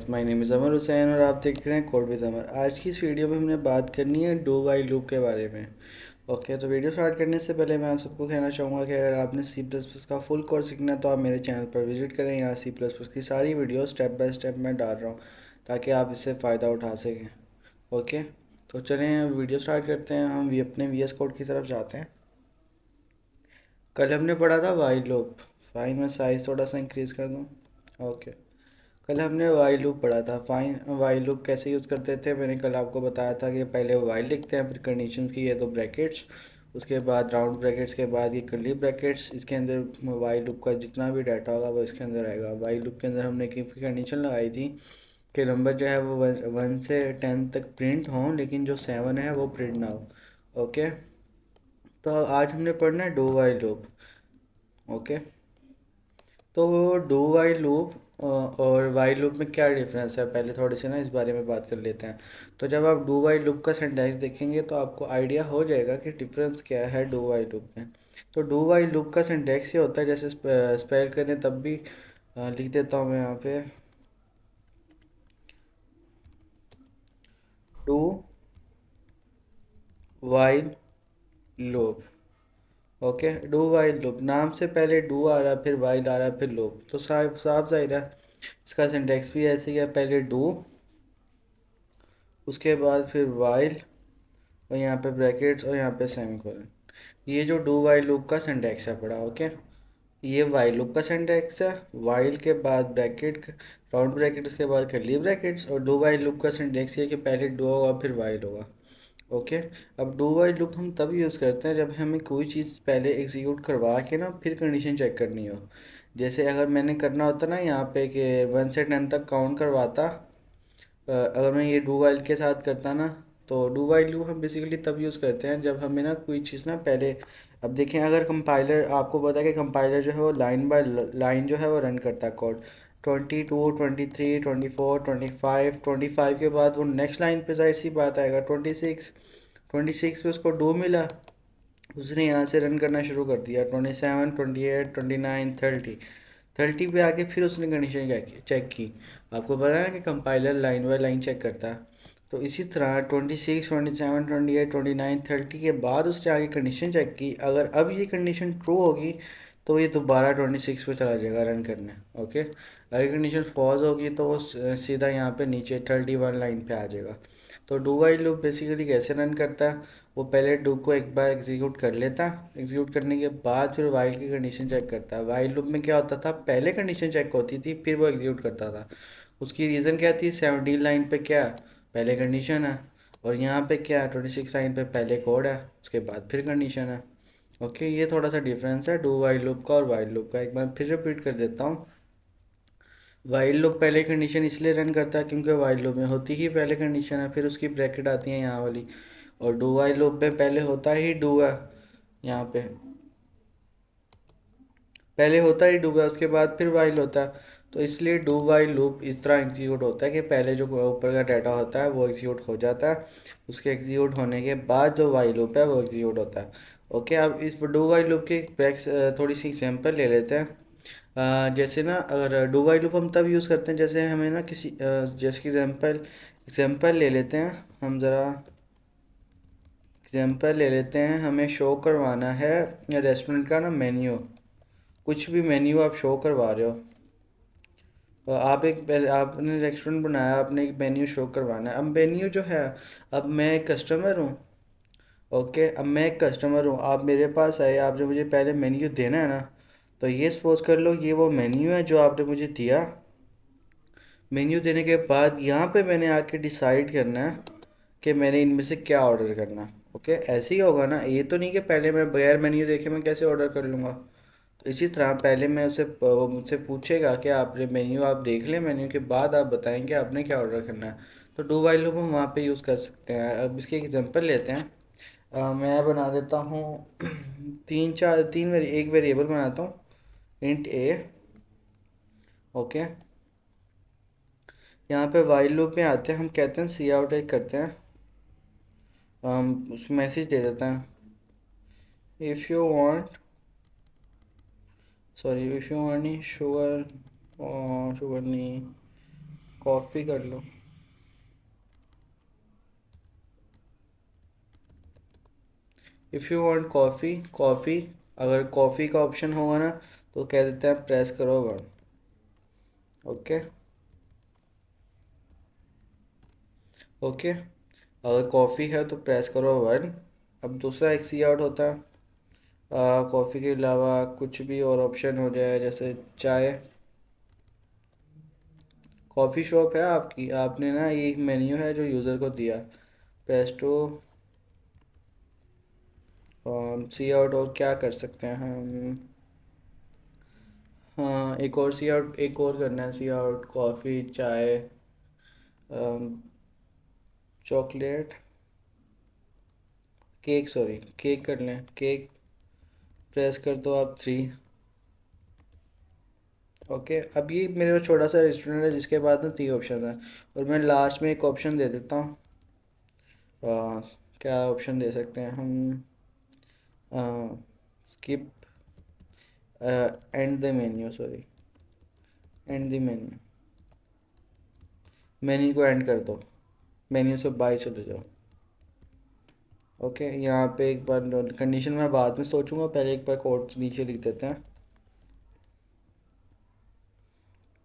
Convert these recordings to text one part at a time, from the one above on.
Guys, my name is अमर हुसैन और आप देख रहे हैं कोड विद अमर। आज की इस वीडियो में हमने बात करनी है डू वाइल लूप के बारे में। ओके, तो वीडियो स्टार्ट करने से पहले मैं आप सबको कहना चाहूँगा कि अगर आपने सी प्लस प्लस का फुल कोर्स सीखना है तो आप मेरे चैनल पर विजिट करें। यहाँ सी प्लस प्लस की सारी वीडियो स्टेप बाय स्टेप मैं डाल रहा हूँ ताकि आप इससे फ़ायदा उठा सकें। ओके, तो चलें वीडियो स्टार्ट करते हैं। हम अपने वी एस कोड की तरफ जाते हैं। कल हमने पढ़ा था वाइल लूप। फाइन, मैं साइज़ थोड़ा सा इंक्रीज़ कर दूँ। ओके, कल हमने वाइल लूप पढ़ा था। फाइन, वाइल लूप कैसे यूज़ करते थे मैंने कल आपको बताया था कि पहले वाइल लिखते हैं, फिर कंडीशंस की ये दो ब्रैकेट्स, उसके बाद राउंड ब्रैकेट्स के बाद ये कर्ली ब्रैकेट्स। इसके अंदर वाइल लूप का जितना भी डाटा होगा वो इसके अंदर आएगा। वाइल लूप के अंदर हमने एक कंडीशन लगाई थी कि नंबर जो है वो 1 से 10 तक प्रिंट हों, लेकिन जो 7 है वो प्रिंट ना हो। ओके, तो आज हमने पढ़ना है डू वाइल लूप। ओके, तो डू वाइल लूप और वाइल लूप में क्या डिफरेंस है, पहले थोड़ी सी ना इस बारे में बात कर लेते हैं। तो जब आप डू वाइल लूप का सिंटैक्स देखेंगे तो आपको आइडिया हो जाएगा कि डिफरेंस क्या है डू वाइल लूप में। तो डू वाइल लूप का सिंटैक्स ये होता है, जैसे स्पेल करें तब भी लिख देता हूँ मैं यहाँ पे, do while loop. Okay, do while loop, नाम से पहले डू आ रहा है, फिर वाइल आ रहा है, फिर लूप, तो साफ साफ जाहिर है इसका सिंटैक्स भी ऐसे ही है। पहले डू, उसके बाद फिर वाइल, और यहाँ पे ब्रैकेट्स, और यहाँ पे सेमीकोलन। ये जो डू वाइल लूप का सिंटैक्स है पड़ा। ओके, ये वाइल लूप का सिंटैक्स है। वाइल के बाद ब्रैकेट, राउंड ब्रैकेट, उसके बाद कर्ली ब्रैकेट्स। और डू वाइल लूप का सिंटैक्स ये है कि पहले डू होगा फिर वाइल होगा। ओके, अब डू वाइल लूप हम तब यूज़ करते हैं जब हमें कोई चीज़ पहले एग्जीक्यूट करवा के ना फिर कंडीशन चेक करनी हो। जैसे अगर मैंने करना होता ना यहाँ पे कि 1 से 10 तक काउंट करवाता, अगर मैं ये डू वाइल के साथ करता ना, तो डू वाइल लूप हम बेसिकली तब यूज़ करते हैं जब हमें ना कोई चीज़ ना पहले, अब देखें अगर कंपाइलर, आपको पता है कि कंपाइलर जो है वो लाइन बाय लाइन जो है वो रन करता है कोड। 22, 23, 24, 25 के बाद वो नेक्स्ट लाइन पे जाहिर सी बात आएगा 26 पे उसको डू मिला, उसने यहाँ से रन करना शुरू कर दिया। 27, 28, 29, 30 पे आके फिर उसने कंडीशन चेक की। आपको पता है ना कि compiler line by line check करता है। तो इसी तरह 26, 27, 28, 29, 30 के बाद उसने आगे कंडीशन चेक की। अगर अब ये कंडीशन ट्रू होगी तो ये दोबारा 26 पे चला जाएगा रन करने। ओके, अगर कंडीशन फॉल्स होगी तो वो सीधा यहाँ पे नीचे 31 लाइन पे आ जाएगा। तो डू वाइल लूप बेसिकली कैसे रन करता है, वो पहले डू को एक बार एग्जीक्यूट कर लेता, एग्जीक्यूट करने के बाद फिर वाइल की कंडीशन चेक करता है। वाइल लूप में क्या होता था, पहले कंडीशन चेक होती थी फिर वो एग्जीक्यूट करता था। उसकी रीज़न क्या थी, 17 लाइन पे क्या पहले कंडीशन है, और यहाँ पे क्या 26 लाइन पे पहले कोड है उसके बाद फिर कंडीशन है। ओके, ये थोड़ा सा डिफरेंस है डू वाइल लूप का और वाइल लूप का। एक बार फिर रिपीट कर देता हूँ। वाइल लूप पहले कंडीशन इसलिए रन करता है क्योंकि वाइल लूप में होती ही पहले कंडीशन है, फिर उसकी ब्रैकेट आती है यहाँ वाली। और डू वाइल लूप में पहले होता ही डू है, यहाँ पे पहले होता ही डू है, उसके बाद फिर वाइल होता है। तो इसलिए डू वाइल लूप इस तरह एग्जीक्यूट होता है कि पहले जो ऊपर का डाटा होता है वो एग्जीक्यूट हो जाता है, उसके एग्जीक्यूट होने के बाद जो वाइल लूप है वो एग्जीक्यूट होता है। ओके, अब इस डू वाइल लूप की थोड़ी सी एग्जांपल ले लेते हैं। जैसे ना, अगर डू वाइल लूप हम तब यूज़ करते हैं जैसे हमें ना किसी जैसे कि एग्जांपल ले लेते हैं हम ज़रा, एग्जांपल ले लेते हैं। हमें शो करवाना है रेस्टोरेंट का ना मेन्यू, कुछ भी मेन्यू आप शो करवा रहे हो। आप एक आपने रेस्टोरेंट बनाया, आपने एक मेन्यू शो करवाना है। अब मेन्यू जो है, अब मैं एक कस्टमर हूँ। ओके, अब मैं एक कस्टमर हूँ, आप मेरे पास आए, आपने मुझे पहले मेन्यू देना है ना। तो ये सपोज कर लो ये वो मेन्यू है जो आपने मुझे दिया। मेन्यू देने के बाद यहाँ पे मैंने आके डिसाइड करना है कि मैंने इनमें से क्या ऑर्डर करना है। ओके, ऐसे ही होगा ना, ये तो नहीं कि पहले मैं बगैर मेन्यू देखे मैं कैसे ऑर्डर कर लूँगा। तो इसी तरह पहले मैं उसे, वो मुझसे पूछेगा कि आपने मेन्यू आप देख लें, मेन्यू के बाद आप बताएंगे आपने क्या ऑर्डर करना है। तो डू वाइल लूप हम वहाँ पे यूज़ कर सकते हैं। अब इसकी एग्जांपल लेते हैं। मैं बना देता हूँ एक वेरिएबल बनाता हूँ, इंट ए। ओके, यहाँ पे वाइल लूप में आते हैं, हम कहते हैं सी आउट एक करते हैं, हम उस मैसेज दे देते हैं, if you want, sorry if you want नहीं, शुगर, शुगर नहीं, कॉफ़ी कर लो। If you want coffee, coffee, अगर कॉफ़ी का ऑप्शन होगा ना तो कह देते हैं प्रेस करो वन। ओके। ओके, अगर कॉफ़ी है तो प्रेस करो वन। अब दूसरा एक सी आउट होता है, कॉफ़ी के अलावा कुछ भी और ऑप्शन हो जाए, जैसे चाय। कॉफ़ी शॉप है आपकी, आपने ना ये एक मेन्यू है जो यूज़र को दिया, प्रेस टू सी आउट। और क्या कर सकते हैं हम? हाँ, एक और सी आउट, एक और करना है सी आउट, कॉफ़ी, चाय, चॉकलेट, केक, सॉरी केक कर लें, केक। प्रेस कर दो आप थ्री। ओके, अब ये मेरे पास छोटा सा रेस्टोरेंट है जिसके बाद ना तीन ऑप्शन है, और मैं लास्ट में एक ऑप्शन दे देता हूँ। आ, क्या ऑप्शन दे सकते हैं हम? Skip, and the menu, sorry, and the menu. Menu को एंड कर दो, मेन्यू से बाहर चले जाओ। ओके, यहाँ पे एक बार कंडीशन मैं बाद में सोचूंगा, पहले एक बार कोड नीचे लिख देते हैं।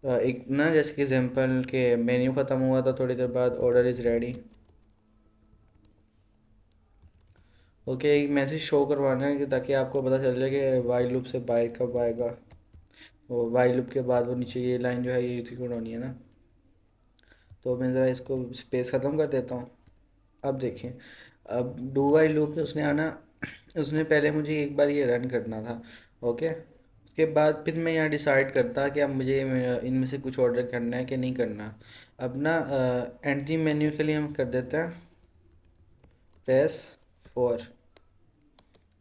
एक ना जैसे कि एग्जांपल के मेन्यू ख़त्म हुआ था, थोड़ी देर बाद ऑर्डर इज़ रेडी। ओके, एक मैसेज शो करवाना है कि ताकि आपको पता चल जाए कि वाइल लूप से बाहर कब आएगा। वो वाइल लूप के बाद वो नीचे ये लाइन जो है ये एग्जीक्यूट होनी है ना। तो मैं ज़रा इसको स्पेस ख़त्म कर देता हूँ। अब देखिए, अब डू वाइल लूप में उसने आना, उसने पहले मुझे एक बार ये रन करना था। ओके, उसके बाद फिर मैं यहाँ डिसाइड करता कि अब मुझे इनमें से कुछ ऑर्डर करना है कि नहीं करना। अब ना एंड दी मेन्यू के लिए हम कर देते हैं press four.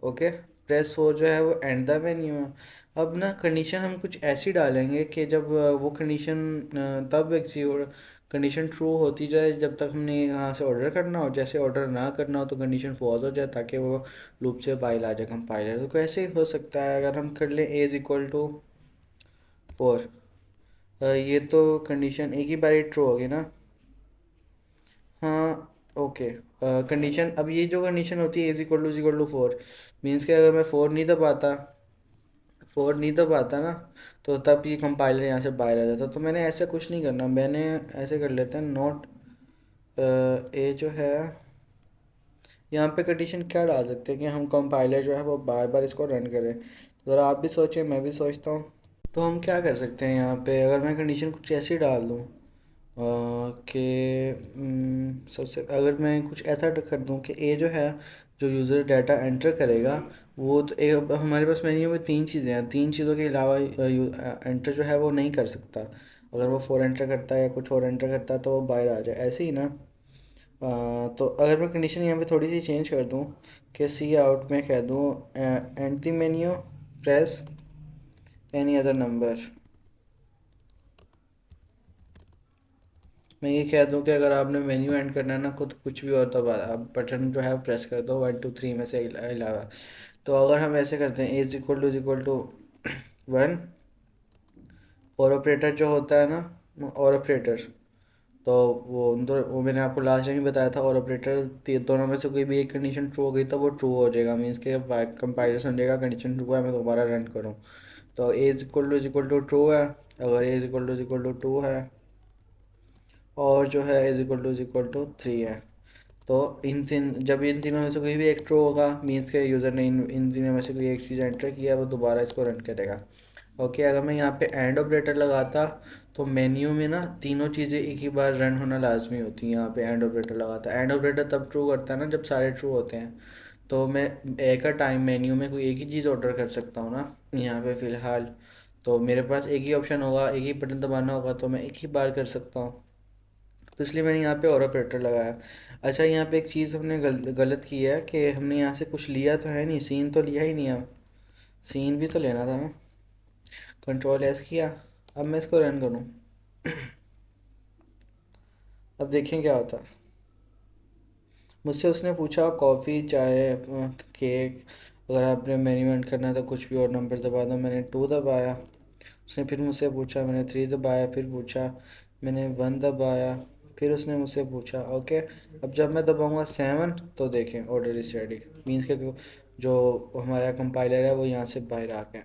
Okay, press four जो है वो एंड द मेन्यू है। अब ना कंडीशन हम कुछ ऐसी डालेंगे कि जब वो कंडीशन तब एग्जीक्यूट, कंडीशन ट्रू होती जाए जब तक हमने यहाँ से ऑर्डर करना हो, जैसे ऑर्डर ना करना हो तो कंडीशन फॉल्स हो जाए ताकि वो लूप से बाहर आ जाए कंपाइलर। तो कैसे ही हो सकता है अगर हम कर लें A is equal to four, ये तो कंडीशन एक ही बार ट्रू होगी ना। हाँ, ओके, कंडीशन, अब ये जो कंडीशन होती है is equal to four, means कि अगर मैं फोर नहीं दबाता, फोर नहीं दबाता ना, तो तब ये कंपाइलर यहाँ से बाहर आ जाता। तो मैंने ऐसा कुछ नहीं करना, मैंने ऐसे कर लेते हैं नोट ए जो है, यहाँ पे कंडीशन क्या डाल सकते हैं कि हम कंपाइलर जो है वो बार बार इसको रन करें। ज़रा आप भी सोचें, मैं भी सोचता हूँ। तो हम क्या कर सकते हैं यहाँ पे, अगर मैं कंडीशन कुछ ऐसी डाल दूँ कि सबसे, अगर मैं कुछ ऐसा कर दूं कि ए जो है, जो यूज़र डाटा एंटर करेगा, वो तो एक, अब हमारे पास मेन्यू में तीन चीज़ें हैं, तीन चीज़ों के अलावा एंटर जो है वो नहीं कर सकता। अगर वो फोर एंटर करता है या कुछ और एंटर करता है तो वो बाहर आ जाए, ऐसे ही ना। तो अगर मैं कंडीशन यहाँ पे थोड़ी सी चेंज कर दूँ कि सी आउट में कह दूँ and the menu press any other number, मैं ये कह दूं कि अगर आपने मेन्यू एंड करना है ना खुद कुछ भी और, तो आप बटन जो है प्रेस कर दो वन टू थ्री में से अलावा। तो अगर हम ऐसे करते हैं इज इक्वल टू वन, और ऑपरेटर जो होता है ना, और ऑपरेटर, तो वो उन दो, वो मैंने आपको लास्ट टाइम ही बताया था, और ऑपरेटर दोनों में से कोई भी एक कंडीशन ट्रू हो गई तो वो ट्रू हो जाएगा, मीन्स के कंपाइलर समझेगा कंडीशन ट्रू है, मैं दोबारा रन करूँ। तो इज इक्वल टू ट्रू है, अगर इज इक्वल टू टू है, और जो है इज इक्वल टू थ्री है। तो इन तीन, जब इन तीनों में से कोई भी एक ट्रू होगा, मीन्स के यूज़र ने इन तीनों में से कोई एक चीज़ एंटर किया, वो दोबारा इसको रन करेगा। ओके, अगर मैं यहाँ पे एंड ऑपरेटर लगाता तो मेन्यू में ना तीनों चीज़ें एक ही बार रन होना लाजमी होती हैं। यहाँ पे एंड ऑपरेटर लगाता, एंड ऑपरेटर तब ट्रू करता है ना जब सारे ट्रू होते हैं। तो मैं एक टाइम मेन्यू में कोई एक ही चीज़ ऑर्डर कर सकता हूँ ना यहाँ पे फ़िलहाल। तो मेरे पास एक ही ऑप्शन होगा, एक ही बटन दबाना होगा, तो मैं एक ही बार कर सकता हूँ। तो इसलिए मैंने यहाँ पे और ऑपरेटर लगाया। अच्छा, यहाँ पे एक चीज़ हमने गलत की है कि हमने यहाँ से कुछ लिया तो है नहीं, सीन तो लिया ही नहीं है। सीन भी तो लेना था ना, कंट्रोल एस किया। अब मैं इसको रन करूँ, अब देखें क्या होता है। मुझसे उसने पूछा कॉफ़ी, चाय, केक, अगर आपने मेन्यू एंड करना है तो कुछ भी और नंबर दबा दो, मैंने टू दबाया। उसने फिर मुझसे पूछा, मैंने थ्री दबाया, फिर पूछा, मैंने 1 दबाया, फिर उसने मुझसे पूछा ओके। अब जब मैं दबाऊंगा 7 तो देखें ऑर्डर इज रेडी, मीन्स के जो हमारा कंपाइलर है वो यहाँ से बाहर आ गया।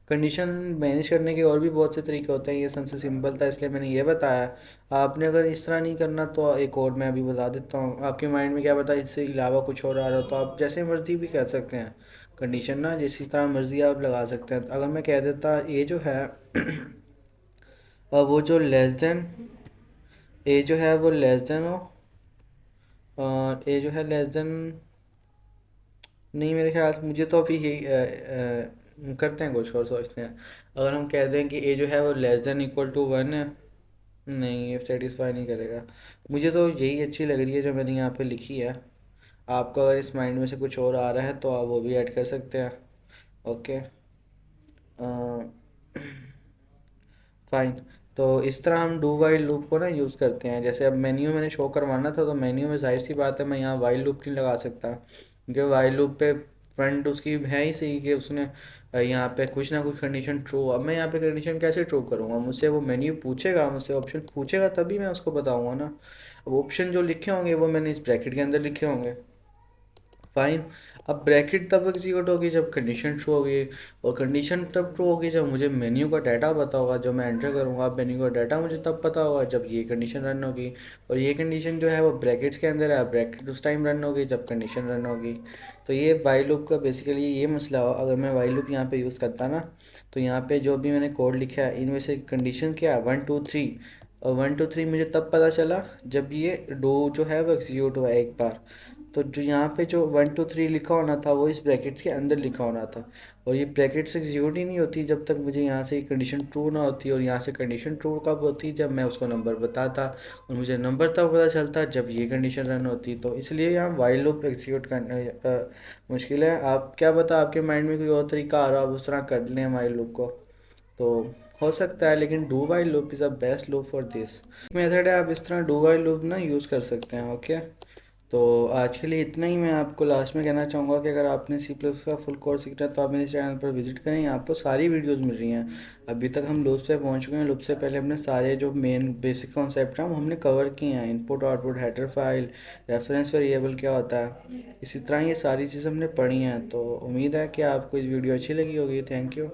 कंडीशन मैनेज करने के और भी बहुत से तरीके होते हैं, ये सबसे सिंपल था इसलिए मैंने ये बताया। आपने अगर इस तरह नहीं करना तो एक और मैं अभी बता देता हूँ, आपके माइंड में क्या पता इससे अलावा कुछ और आ रहा हो तो आप जैसे मर्ज़ी भी कह सकते हैं। कंडीशन ना जिस तरह मर्ज़ी आप लगा सकते हैं। अगर मैं कह देता ये जो है वो जो लेस देन, ए जो है वो लेस देन हो, और ए जो है लेस देन, नहीं मेरे ख्याल से मुझे तो अभी यही करते हैं कुछ और सोचते हैं। अगर हम कह दें कि ए जो है वो लेस देन इक्वल टू 1 है, नहीं ये सेटिस्फाई नहीं करेगा। मुझे तो यही अच्छी लग रही है जो मैंने यहाँ पे लिखी है। आपको अगर इस माइंड में से कुछ और आ रहा है तो आप वो भी ऐड कर सकते हैं। Okay fine. तो इस तरह हम डू वाइल लूप को ना यूज़ करते हैं। जैसे अब मेन्यू मैंने शो करवाना था तो मेन्यू में जाहिर सी बात है मैं यहाँ वाइल लूप नहीं लगा सकता, क्योंकि वाइल लूप पे फ्रंट उसकी है ही सही कि उसने यहाँ पे कुछ ना कुछ कंडीशन ट्रू। अब मैं यहाँ पे कंडीशन कैसे ट्रू करूँगा, मुझसे वो मेन्यू पूछेगा, मुझसे ऑप्शन पूछेगा तभी मैं उसको बताऊँगा ना। अब ऑप्शन जो लिखे होंगे वो मैंने इस ब्रैकेट के अंदर लिखे होंगे। फाइन। अब ब्रैकेट तब एग्जीक्यूट होगी जब कंडीशन ट्रू होगी, और कंडीशन तब ट्रू होगी जब मुझे मेन्यू का डाटा पता होगा जो मैं एंटर करूँगा। मेन्यू का डाटा मुझे तब पता होगा जब ये कंडीशन रन होगी, और ये कंडीशन जो है वो ब्रैकेट्स के अंदर है, ब्रैकेट उस टाइम रन होगी जब कंडीशन रन होगी। तो ये वाइल लूप का बेसिकली ये मसला हो। अगर मैं वाइल लूप यहाँ पे यूज़ करता ना, तो यहाँ पे जो भी मैंने कोड लिखा है इनमें से कंडीशन क्या है 1 2 3, और 1 2 3 मुझे तब पता चला जब ये डो जो है वो एग्जीक्यूट हुआ एक बार। तो जो यहाँ पे जो 1 2 3 लिखा होना था वो इस ब्रैकेट्स के अंदर लिखा होना था, और ये ब्रैकेट्स एग्जीक्यूट ही नहीं होती जब तक मुझे यहाँ से कंडीशन ट्रू ना होती। और यहाँ से कंडीशन ट्रू कब होती, जब मैं उसको नंबर बताता, और मुझे नंबर तब पता चलता जब ये कंडीशन रन होती। तो इसलिए यहाँ वाइल लूप एग्जीक्यूट करना मुश्किल है। आप क्या पता आपके माइंड में कोई और तरीका आ रहा हो, आप उस तरह कर लें वाइल लूप को, तो हो सकता है। लेकिन do while loop is a best loop for this method है। आप इस तरह डू वाइल लूप ना यूज़ कर सकते हैं। ओके, तो आज के लिए इतना ही। मैं आपको लास्ट में कहना चाहूँगा कि अगर आपने सी प्लस का फुल कोर्स सीखना है तो आप मेरे चैनल पर विजिट करें, आपको सारी वीडियोस मिल रही हैं। अभी तक हम लूप से पहुँच चुके हैं। लूप से पहले हमने सारे जो मेन बेसिक कॉन्सेप्ट हैं वो हमने कवर किए हैं। Input output header file, reference variable क्या होता है, इसी तरह ये सारी चीज़ें हमने पढ़ी हैं। तो उम्मीद है कि आपको इस वीडियो अच्छी लगी होगी। Thank you.